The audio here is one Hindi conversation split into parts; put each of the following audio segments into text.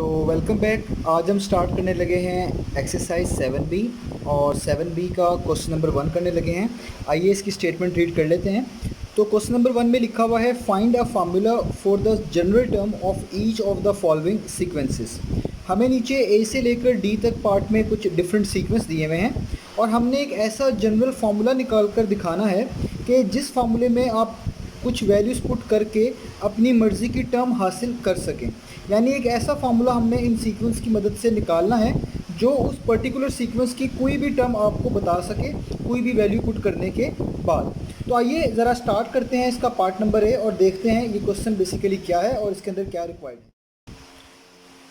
तो वेलकम बैक। आज हम स्टार्ट करने लगे हैं एक्सरसाइज 7B और 7B का क्वेश्चन नंबर 1 करने लगे हैं। आइए इसकी स्टेटमेंट रीड कर लेते हैं। तो क्वेश्चन नंबर 1 में लिखा हुआ है find a formula for the general term of each of the following sequences. हमें नीचे ए से लेकर डी तक पार्ट में कुछ डिफरेंट सीक्वेंस दिए हुए हैं और हमने एक ऐसा जनरल फार्मूला निकाल कर दिखाना है कि जिस फार्मूले में आप कुछ वैल्यूज़ पुट करके अपनी मर्ज़ी की टर्म हासिल कर सकें। यानी एक ऐसा फार्मूला हमने इन सीक्वेंस की मदद से निकालना है जो उस पर्टिकुलर सीक्वेंस की कोई भी टर्म आपको बता सके कोई भी वैल्यू पुट करने के बाद। तो आइए ज़रा स्टार्ट करते हैं इसका पार्ट नंबर ए और देखते हैं ये क्वेश्चन बेसिकली क्या है और इसके अंदर क्या रिक्वायर्ड है।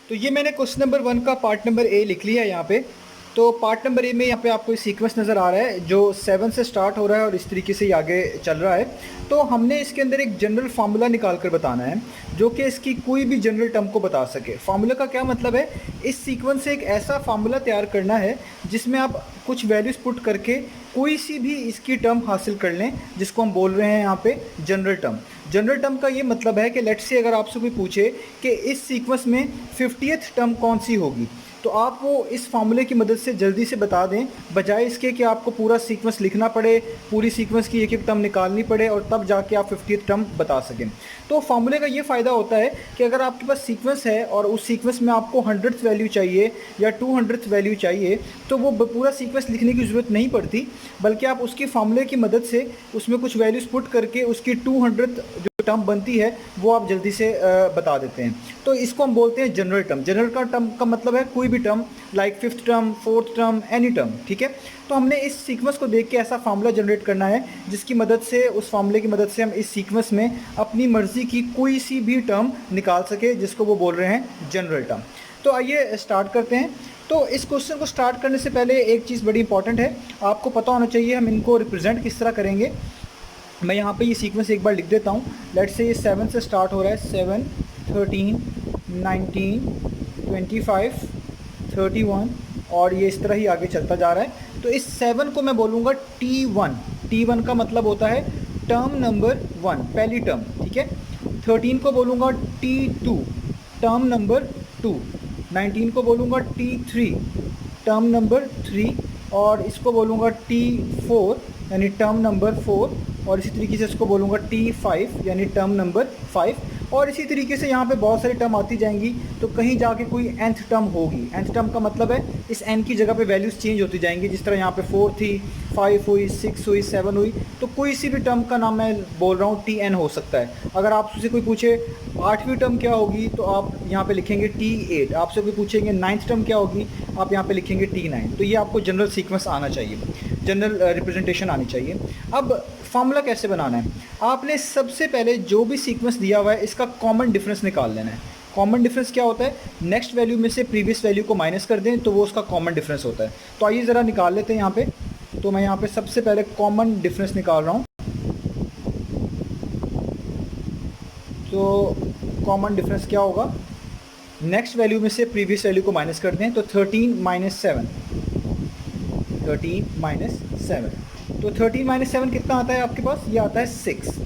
तो ये मैंने क्वेश्चन नंबर 1 का पार्ट नंबर ए लिख लिया है यहाँ पे। तो पार्ट नंबर ए में यहाँ पे आपको सीक्वेंस नज़र आ रहा है जो 7 से स्टार्ट हो रहा है और इस तरीके से आगे चल रहा है। तो हमने इसके अंदर एक जनरल फार्मूला निकाल कर बताना है जो कि इसकी कोई भी जनरल टर्म को बता सके। फार्मूला का क्या मतलब है, इस सीक्वेंस से एक ऐसा फार्मूला तैयार करना है जिसमें आप कुछ वैल्यूज़ पुट करके कोई सी भी इसकी टर्म हासिल कर लें जिसको हम बोल रहे हैं यहाँ पे जनरल टर्म। जनरल टर्म का ये मतलब है कि लेट्स से अगर आपसे कोई पूछे कि इस सीक्वेंस में 50th टर्म कौन सी होगी तो आप वो इस फार्मूले की मदद से जल्दी से बता दें, बजाय इसके कि आपको पूरा सीक्वेंस लिखना पड़े, पूरी सीक्वेंस की एक एक टर्म निकालनी पड़े और तब जाके आप 50th टर्म बता सकें। तो फार्मूले का ये फ़ायदा होता है कि अगर आपके पास सीक्वेंस है और उस सीक्वेंस में आपको 100th वैल्यू चाहिए या 200th वैल्यू चाहिए तो वो पूरा सीक्वेंस लिखने की ज़रूरत नहीं पड़ती, बल्कि आप उसकी फार्मूले की मदद से उसमें कुछ वैल्यूज़ पुट करके उसकी 200th टर्म बनती है वो आप जल्दी से बता देते हैं। तो इसको हम बोलते हैं जनरल टर्म। जनरल का टर्म का मतलब है कोई भी term, like 5th term, 4th term, any term, ठीक है। तो हमने इस सीक्वेंस को देख के ऐसा फार्मूला जनरेट करना है जिसकी मदद से, उस फार्मूले की मदद से हम इस सीक्वेंस में अपनी मर्ज़ी की कोई सी भी टर्म निकाल सके जिसको वो बोल रहे हैं जनरल टर्म। तो आइए स्टार्ट करते हैं। तो इस क्वेश्चन को स्टार्ट करने से पहले एक चीज़ बड़ी इंपॉर्टेंट है, आपको पता होना चाहिए हम इनको रिप्रेजेंट किस तरह करेंगे। मैं यहाँ पे ये सीक्वेंस एक बार लिख देता हूँ। लेट्स से ये 7 से स्टार्ट हो रहा है, 7, 13, 19, 25, 31 और ये इस तरह ही आगे चलता जा रहा है। तो इस 7 को मैं बोलूँगा T1। T1 का मतलब होता है टर्म नंबर 1, पहली टर्म, ठीक है। 13 को बोलूँगा T2, टर्म नंबर 2। 19 को बोलूँगा T3, टर्म नंबर 3 और इसको बोलूँगा T4 यानी टर्म नंबर 4 और इसी तरीके से इसको बोलूँगा T5 यानी टर्म नंबर 5 और इसी तरीके से यहाँ पे बहुत सारी टर्म आती जाएंगी। तो कहीं जाके कोई nth टर्म होगी। nth टर्म का मतलब है इस n की जगह पे वैल्यूज़ चेंज होती जाएंगी। जिस तरह यहाँ पे 4 थी, 5 हुई, 6 हुई, 7 हुई, तो कोई सी भी टर्म का नाम मैं बोल रहा हूँ Tn हो सकता है। अगर आपसे कोई पूछे 8वीं टर्म क्या होगी तो आप यहाँ पे लिखेंगे T8। आपसे कोई पूछेंगे 9th टर्म क्या होगी, आप यहाँ पे लिखेंगे T9। तो ये आपको जनरल सीक्वेंस आना चाहिए, जनरल रिप्रेजेंटेशन आनी चाहिए। अब फार्मूला कैसे बनाना है, आपने सबसे पहले जो भी सीक्वेंस दिया हुआ है इसका कॉमन डिफरेंस निकाल लेना है। कॉमन डिफरेंस क्या होता है, नेक्स्ट वैल्यू में से प्रीवियस वैल्यू को माइनस कर दें तो वो उसका कॉमन डिफरेंस होता है। तो आइए ज़रा निकाल लेते हैं यहाँ पे। तो मैं यहाँ पे सबसे पहले कॉमन डिफरेंस निकाल रहा हूँ। तो कॉमन डिफरेंस क्या होगा, नेक्स्ट वैल्यू में से प्रीवियस वैल्यू को माइनस कर दें। तो 13 - 7, 13 - 7, तो 13 - 7 कितना आता है आपके पास, ये आता है 6।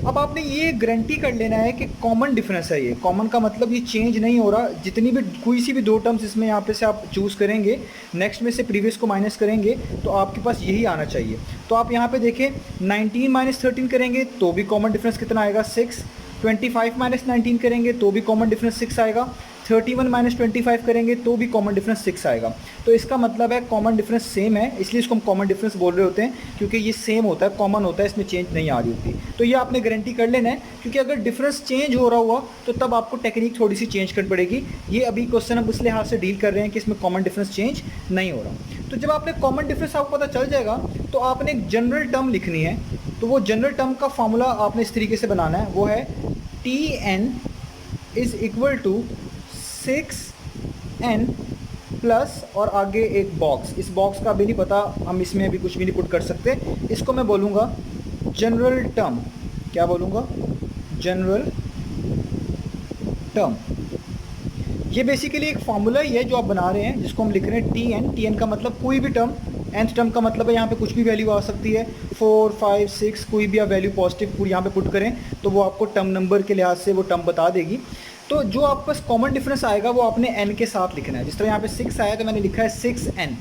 अब आपने ये गारंटी कर लेना है कि कॉमन डिफरेंस है। ये कॉमन का मतलब ये चेंज नहीं हो रहा। जितनी भी कोई सी भी दो टर्म्स इसमें यहाँ पे से आप चूज़ करेंगे, नेक्स्ट में से प्रीवियस को माइनस करेंगे तो आपके पास यही आना चाहिए। तो आप यहाँ पे देखें 19 - 13 करेंगे तो भी कॉमन डिफरेंस कितना आएगा, 6। 25 - 19 करेंगे तो भी कॉमन डिफरेंस 6 आएगा। 31 - 25 करेंगे तो भी कॉमन डिफरेंस 6 आएगा। तो इसका मतलब है कॉमन डिफरेंस सेम है, इसलिए इसको हम कॉमन डिफरेंस बोल रहे होते हैं क्योंकि ये सेम होता है, कॉमन होता है, इसमें चेंज नहीं आ रही होती। तो ये आपने गारंटी कर लेना है, क्योंकि अगर डिफरेंस चेंज हो रहा हुआ तो तब आपको टेक्निक थोड़ी सी चेंज करनी पड़ेगी। ये अभी क्वेश्चन हम उस लिहाज से डील कर रहे हैं कि इसमें कॉमन डिफरेंस चेंज नहीं हो रहा। तो जब आपने कॉमन डिफरेंस आपको पता चल जाएगा तो आपने एक जनरल टर्म लिखनी है। तो वो जनरल टर्म का फार्मूला आपने इस तरीके से बनाना है, वो है Tn is equal to 6n plus और आगे एक बॉक्स। इस बॉक्स का भी नहीं पता, हम इसमें अभी कुछ भी नहीं पुट कर सकते। इसको मैं बोलूँगा जनरल टर्म। क्या बोलूँगा, जनरल टर्म। ये बेसिकली एक फार्मूला ही है जो आप बना रहे हैं जिसको हम लिख रहे हैं Tn। Tn का मतलब कोई भी टर्म, nth टर्म का मतलब है यहाँ पे कुछ भी वैल्यू आ सकती है, 4, 5, 6, कोई भी आप वैल्यू पॉजिटिव पूरी यहाँ पे पुट करें तो वो आपको टर्म नंबर के लिहाज से वो टर्म बता देगी। तो जो आपके पास कॉमन डिफरेंस आएगा वो आपने n के साथ लिखना है। जिस तरह यहाँ पे 6 आया तो मैंने लिखा है 6n,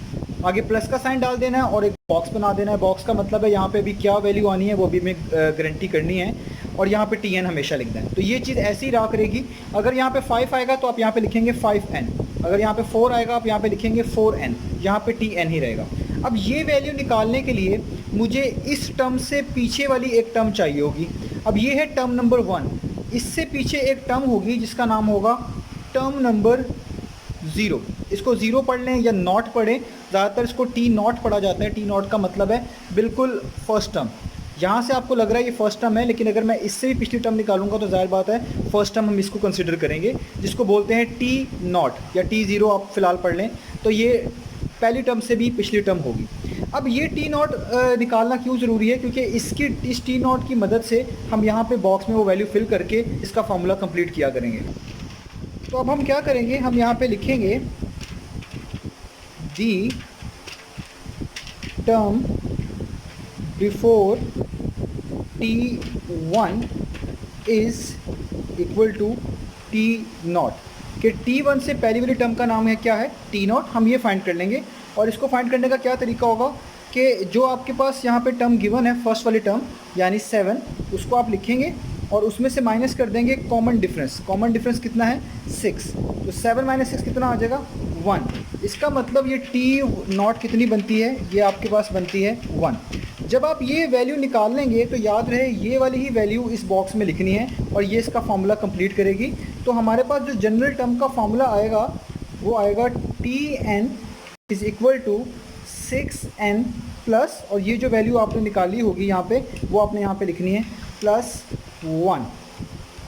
आगे प्लस का साइन डाल देना है और एक बॉक्स बना देना है। बॉक्स का मतलब है यहाँ पे भी क्या वैल्यू आनी है वो भी हमें गारंटी करनी है, और यहाँ पे tn हमेशा लिखना है। तो ये चीज़ ऐसे ही रहा करेगी। अगर यहाँ पे 5 आएगा तो आप यहाँ पे लिखेंगे 5n, अगर यहाँ पे 4 आएगा आप यहाँ पे लिखेंगे 4n, यहाँ पे tn ही रहेगा। अब ये वैल्यू निकालने के लिए मुझे इस टर्म से पीछे वाली एक टर्म चाहिए होगी। अब ये है टर्म नंबर 1, इससे पीछे एक टर्म होगी जिसका नाम होगा टर्म नंबर 0। इसको 0 पढ़ लें या नॉट पढ़ें, ज़्यादातर इसको टी नॉट पढ़ा जाता है। टी नॉट का मतलब है बिल्कुल फर्स्ट टर्म। यहाँ से आपको लग रहा है ये फर्स्ट टर्म है, लेकिन अगर मैं इससे भी पिछली टर्म निकालूंगा तो जाहिर बात है फर्स्ट टर्म हम इसको कंसिडर करेंगे, जिसको बोलते हैं टी नॉट या T0 आप फिलहाल पढ़ लें। तो ये पहली टर्म से भी पिछली टर्म होगी। अब ये टी नॉट निकालना क्यों ज़रूरी है, क्योंकि इस टी नॉट की मदद से हम यहाँ पे बॉक्स में वो वैल्यू फिल करके इसका फार्मूला कंप्लीट किया करेंगे। तो अब हम क्या करेंगे, हम यहाँ पे लिखेंगे the term before T1 is equal to T naught, कि T1 से पहली वाली टर्म का नाम है क्या है, टी नॉट। हम ये फाइंड कर लेंगे, और इसको फाइंड करने का क्या तरीका होगा कि जो आपके पास यहाँ पे टर्म गिवन है फर्स्ट वाली टर्म यानी 7, उसको आप लिखेंगे और उसमें से माइनस कर देंगे कॉमन डिफरेंस। कॉमन डिफरेंस कितना है 6, तो 7 - 6 कितना आ जाएगा 1। इसका मतलब ये टी नॉट कितनी बनती है, ये आपके पास बनती है 1। जब आप ये वैल्यू निकाल लेंगे तो याद रहे ये वाली ही वैल्यू इस बॉक्स में लिखनी है और ये इसका फार्मूला कंप्लीट करेगी। तो हमारे पास जो जनरल टर्म का फार्मूला आएगा वो आएगा Tn is equal to 6n plus, और ये जो वैल्यू आपने निकाली होगी यहाँ पे वो आपने यहाँ पे लिखनी है +1।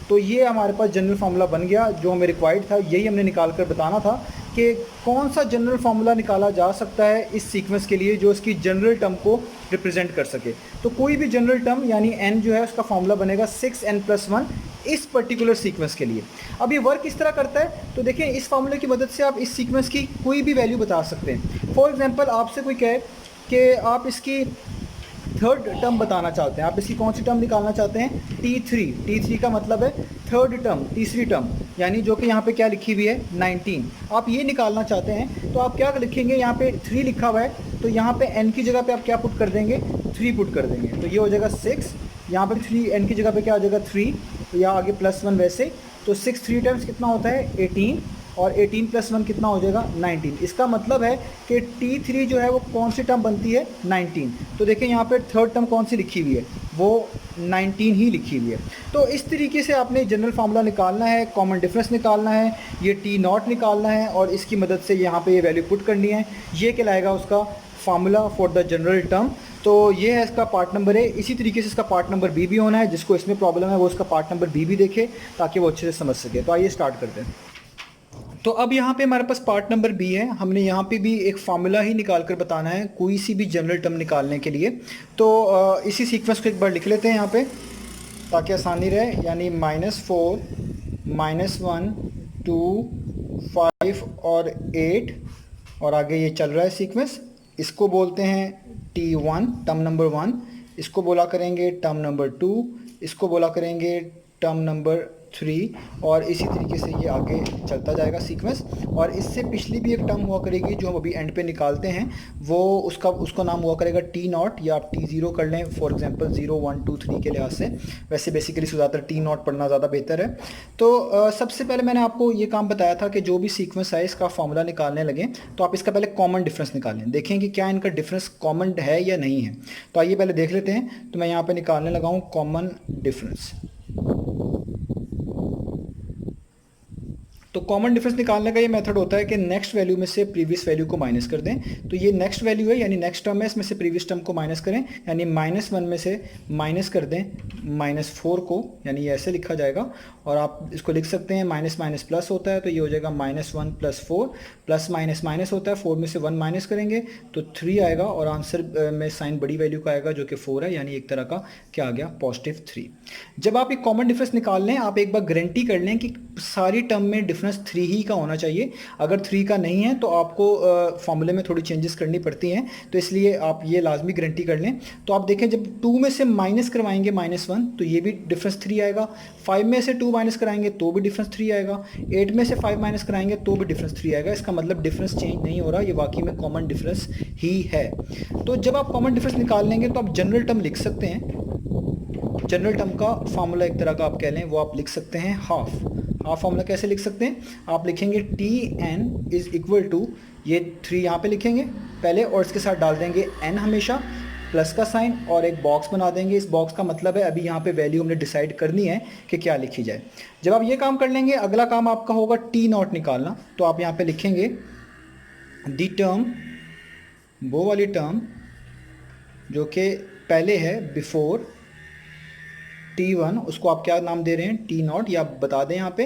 तो ये हमारे पास जनरल फार्मूला बन गया जो हमें रिक्वायर्ड था। यही हमने निकाल कर बताना था कि कौन सा जनरल फार्मूला निकाला जा सकता है इस सीक्वेंस के लिए जो इसकी जनरल टर्म को रिप्रेजेंट कर सके। तो कोई भी जनरल टर्म यानी n जो है उसका फार्मूला बनेगा 6n+1 इस पर्टिकुलर सीक्वेंस के लिए। अब ये वर्क किस तरह करता है, तो देखिए इस फार्मूले की मदद से आप इस सीक्वेंस की कोई भी वैल्यू बता सकते हैं। फॉर एग्जांपल आपसे कोई कहे कि आप इसकी थर्ड टर्म बताना चाहते हैं, आप इसकी कौन सी टर्म निकालना चाहते हैं T3। T3 का मतलब है थर्ड टर्म, तीसरी टर्म, यानी जो कि यहाँ पे क्या लिखी हुई है 19। आप ये निकालना चाहते हैं तो आप क्या लिखेंगे, यहाँ पे 3 लिखा हुआ है तो यहाँ पे n की जगह पे आप क्या पुट कर देंगे 3 पुट कर देंगे, तो ये हो जाएगा 6। यहाँ पे 3 n की जगह पे क्या हो जाएगा 3, तो यहाँ आगे +1 वैसे, तो 6 3 टाइम्स कितना होता है 18, और 18+1 कितना हो जाएगा 19। इसका मतलब है कि T3 जो है वो कौन सी टर्म बनती है 19। तो देखें यहाँ पे थर्ड टर्म कौन सी लिखी हुई है, वो 19 ही लिखी हुई है। तो इस तरीके से आपने जनरल फार्मूला निकालना है, कॉमन डिफरेंस निकालना है, ये टी नॉट निकालना है और इसकी मदद से यहाँ पे ये वैल्यू पुट करनी है। ये कहलाएगा उसका formula for the general term. तो ये है इसका पार्ट नंबर A। इसी तरीके से इसका पार्ट नंबर B भी होना है। जिसको इसमें प्रॉब्लम है वो इसका पार्ट नंबर B भी देखे ताकि वो अच्छे से समझ सके। तो आइए स्टार्ट करते हैं। तो अब यहाँ पे हमारे पास पार्ट नंबर B है। हमने यहाँ पे भी एक फार्मूला ही निकाल कर बताना है कोई सी भी जनरल टर्म निकालने के लिए। तो इसी सीक्वेंस को एक बार लिख लेते हैं यहाँ पे ताकि आसानी रहे, यानी -4 -1 2 5 और 8 और आगे ये चल रहा है सीक्वेंस। इसको बोलते हैं T1 टर्म नंबर 1, इसको बोला करेंगे टर्म नंबर 2, इसको बोला करेंगे टर्म नंबर 3, और इसी तरीके से ये आगे चलता जाएगा सीक्वेंस। और इससे पिछली भी एक टर्म हुआ करेगी जो हम अभी एंड पे निकालते हैं, वो उसका नाम हुआ करेगा टी नॉट या आप T0 कर लें फॉर एग्जांपल 0 1 2 3 के लिहाज से। वैसे बेसिकली ज़्यादातर टी नॉट पढ़ना ज़्यादा बेहतर है। तो सबसे पहले मैंने आपको ये काम बताया था कि जो भी सीक्वेंस है इसका फार्मूला निकालने लगे तो आप इसका पहले कॉमन डिफरेंस निकालें, देखें कि क्या इनका डिफरेंस कॉमन है या नहीं है। तो आइए पहले देख लेते हैं। तो मैं यहाँ पर निकालने लगा हूँ कॉमन डिफरेंस। तो कॉमन डिफरेंस निकालने का ये मेथड होता है कि नेक्स्ट वैल्यू में से प्रीवियस वैल्यू को माइनस कर दें। तो ये नेक्स्ट वैल्यू है यानी नेक्स्ट टर्म है, इसमें से प्रीवियस टर्म को माइनस करें, यानी -1 में से माइनस कर दें -4 को, यानी ये ऐसे लिखा जाएगा। और आप इसको लिख सकते हैं माइनस माइनस प्लस होता है तो ये हो जाएगा -1 + 4, प्लस माइनस माइनस होता है, 4 में से 1 माइनस करेंगे तो 3 आएगा और आंसर में साइन बड़ी वैल्यू का आएगा जो कि 4 है, यानी एक तरह का क्या आ गया +3। जब आप एक कॉमन डिफरेंस निकाल लें आप एक बार गारंटी कर लें कि सारी टर्म में डिफरेंस 3 ही का होना चाहिए। अगर 3 का नहीं है तो आपको फॉर्मूले में थोड़ी चेंजेस करनी पड़ती हैं, तो इसलिए आप ये लाजमी गारंटी कर लें। तो आप देखें जब 2 में से माइनस करवाएंगे -1 तो ये भी डिफरेंस 3 आएगा, 5 में से 2 माइनस कराएंगे तो भी डिफरेंस 3 आएगा, 8 में से 5 माइनस कराएंगे तो भी डिफरेंस 3 आएगा। इसका मतलब डिफरेंस चेंज नहीं हो रहा, ये वाकई में कॉमन डिफरेंस ही है। तो जब आप कॉमन डिफरेंस निकाल लेंगे तो आप जनरल टर्म लिख सकते हैं। जनरल टर्म का फार्मूला एक तरह का आप कह लें वो आप लिख सकते हैं हाफ फार्मूला कैसे लिख सकते हैं, आप लिखेंगे T N is equal to, ये 3 यहाँ पे लिखेंगे पहले और इसके साथ डाल देंगे n हमेशा प्लस का साइन और एक बॉक्स बना देंगे। इस बॉक्स का मतलब है अभी यहाँ पे वैल्यू हमने डिसाइड करनी है कि क्या लिखी जाए। जब आप ये काम कर लेंगे अगला काम आपका होगा टी नॉट निकालना। तो आप यहाँ पे लिखेंगे दी टर्म, वो वाली टर्म जो कि पहले है बिफोर T1, उसको आप क्या नाम दे रहे हैं टी नॉट, या आप बता दें यहाँ पे।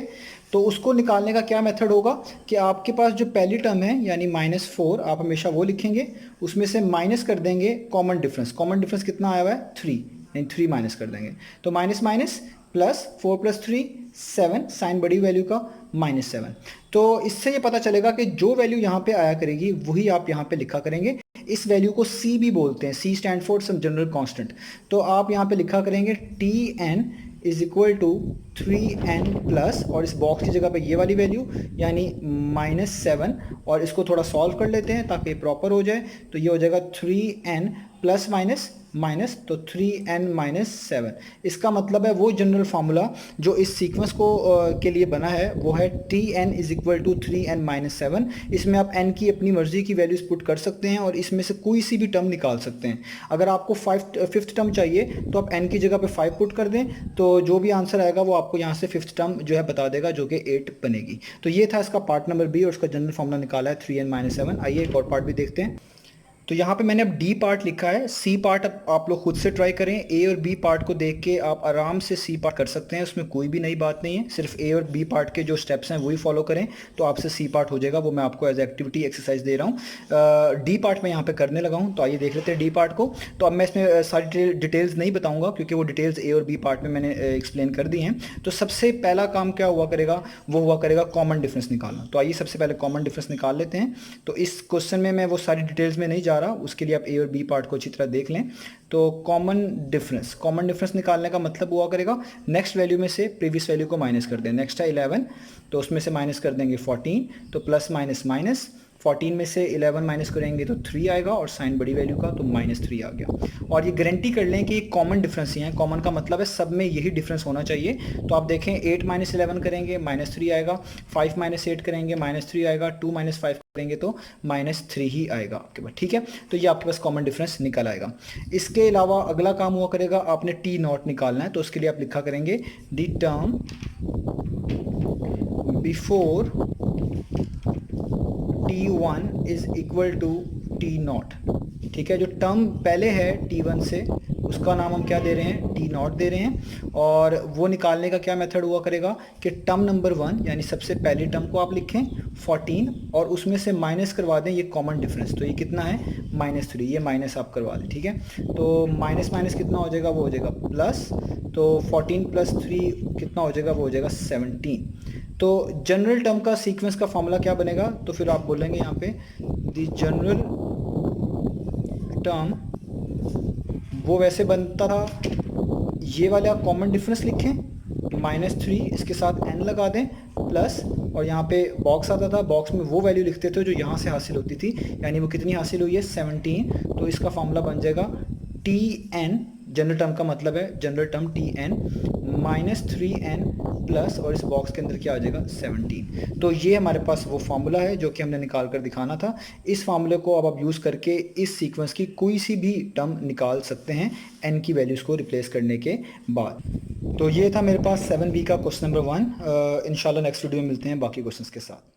तो उसको निकालने का क्या मेथड होगा कि आपके पास जो पहली टर्म है यानी -4 आप हमेशा वो लिखेंगे, उसमें से माइनस कर देंगे कॉमन डिफरेंस। कॉमन डिफरेंस कितना आया हुआ है 3, यानी 3 माइनस कर देंगे तो माइनस माइनस प्लस 4 + 3 7, साइन बड़ी वैल्यू का -7। तो इससे ये पता चलेगा कि जो वैल्यू यहाँ पे आया करेगी वही आप यहाँ पे लिखा करेंगे। इस वैल्यू को C भी बोलते हैं, C stand for some general constant. तो आप यहाँ पे लिखा करेंगे Tn is equal to 3n plus, और इस बॉक्स की जगह पे ये वाली वैल्यू यानी -7, और इसको थोड़ा सॉल्व कर लेते हैं ताकि प्रॉपर हो जाए। तो ये हो जाएगा 3n प्लस माइनस माइनस, तो 3n - 7। इसका मतलब है वो जनरल फार्मूला जो इस सीक्वेंस को के लिए बना है वो है Tn is equal to 3n - 7। इसमें आप n की अपनी मर्जी की वैल्यूज पुट कर सकते हैं और इसमें से कोई सी भी टर्म निकाल सकते हैं। अगर आपको 5th टर्म चाहिए तो आप n की जगह पे 5 पुट कर दें, तो जो भी आंसर आएगा वो आपको यहाँ से 5th टर्म जो है बता देगा, जो कि 8 बनेगी। तो ये था इसका पार्ट नंबर बी और उसका जनरल फार्मूला निकाला है 3n - 7। आइए एक और पार्ट भी देखते हैं। तो यहाँ पे मैंने अब डी पार्ट लिखा है, सी पार्ट अब आप लोग खुद से ट्राई करें। ए और बी पार्ट को देख के आप आराम से सी पार्ट कर सकते हैं, उसमें कोई भी नई बात नहीं है। सिर्फ ए और बी पार्ट के जो स्टेप्स हैं वही फॉलो करें तो आपसे सी पार्ट हो जाएगा। वो मैं आपको एज एक्टिविटी एक्सरसाइज दे रहा हूँ। डी पार्ट में यहाँ पे करने लगा हूँ, तो आइए देख लेते हैं डी पार्ट को। तो अब मैं इसमें सारी डिटेल्स नहीं बताऊँगा क्योंकि वो डिटेल्स ए और बी पार्ट में मैंने एक्सप्लेन कर दी हैं। तो सबसे पहला काम क्या हुआ करेगा, वो हुआ करेगा कॉमन डिफरेंस निकालना। तो आइए सबसे पहले कॉमन डिफरेंस निकाल लेते हैं। तो इस क्वेश्चन में मैं वो सारी डिटेल्स में नहीं जा रहा, उसके लिए आप ए और बी पार्ट को अच्छी तरह देख लें। तो कॉमन डिफरेंस निकालने का मतलब हुआ करेगा नेक्स्ट वैल्यू में से प्रीवियस वैल्यू को माइनस कर दें। नेक्स्ट है 11, तो उसमें से माइनस कर देंगे 14, तो प्लस माइनस माइनस, 14 में से 11 माइनस करेंगे तो 3 आएगा और साइन बड़ी वैल्यू का तो -3 आ गया। और ये गारंटी कर लें कि कॉमन डिफरेंस ही है। कॉमन का मतलब है सब में यही डिफरेंस होना चाहिए। तो आप देखें 8 - 11 करेंगे -3 आएगा, 5 - 8 करेंगे -3 आएगा, 2 - 5 करेंगे तो -3 ही आएगा आपके पास। ठीक है, तो ये आपके पास कॉमन डिफरेंस निकल आएगा। इसके अलावा अगला काम हुआ करेगा आपने टी नॉट निकालना है। तो उसके लिए आप लिखा करेंगे the term before T1 is equal to T naught. ठीक है, जो टर्म पहले है T1 से उसका नाम हम क्या दे रहे हैं, टी नॉट दे रहे हैं। और वो निकालने का क्या मेथड हुआ करेगा कि टर्म नंबर 1 यानी सबसे पहली टर्म को आप लिखें 14 और उसमें से माइनस करवा दें ये कॉमन डिफरेंस। तो ये कितना है -3, ये माइनस आप करवा दें। ठीक है, तो माइनस माइनस कितना हो जाएगा, वो हो जाएगा प्लस, तो 14 + 3 कितना हो जाएगा, वो हो जाएगा 17। तो जनरल टर्म का सीक्वेंस का फॉर्मूला क्या बनेगा, तो फिर आप बोलेंगे यहाँ पे द जनरल टर्म वो वैसे बनता था, ये वाला कॉमन डिफरेंस लिखें -3, इसके साथ n लगा दें प्लस, और यहाँ पे बॉक्स आता था, बॉक्स में वो वैल्यू लिखते थे जो यहाँ से हासिल होती थी, यानी वो कितनी हासिल हुई है 17। तो इसका फॉर्मूला बन जाएगा Tn, जनरल टर्म का मतलब है general term Tn -3n plus, और इस बॉक्स के अंदर क्या आ जाएगा 17। तो ये हमारे पास वो फार्मूला है जो कि हमने निकाल कर दिखाना था। इस फार्मूले को अब आप यूज़ करके इस सीक्वेंस की कोई सी भी टर्म निकाल सकते हैं n की वैल्यूज़ को रिप्लेस करने के बाद। तो ये था मेरे पास 7B का क्वेश्चन नंबर 1। इंशाल्लाह नेक्स्ट वीडियो में मिलते हैं बाकी क्वेश्चंस के साथ।